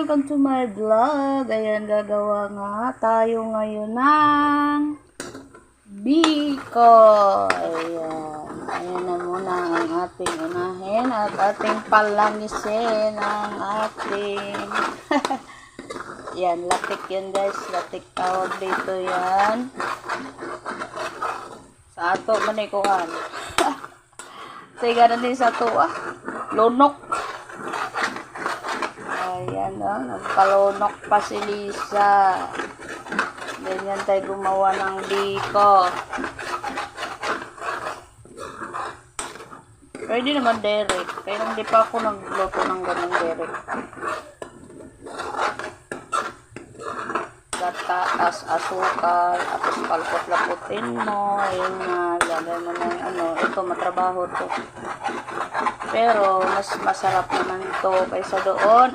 welcome to my vlog. Ayan, gagawa nga tayo ngayon ng biko. Ayan na muna ang ating unahin at ating palangisin ang ating yan, latik yan guys, latik tawag dito yan sa ato manikuhan. Sige na din sa ato lunok. Ayan nagkalunok pa si Lisa. Ganyan tayo gumawa ng biko. Pwede naman direct. Kaya hindi pa ako nagluto ng ganun direct. Gataas asukal, tapos palpot-laputin mo. Ayun nga, lagay mo na yung ito matrabaho to. Pero mas masarap naman ito kaysa doon.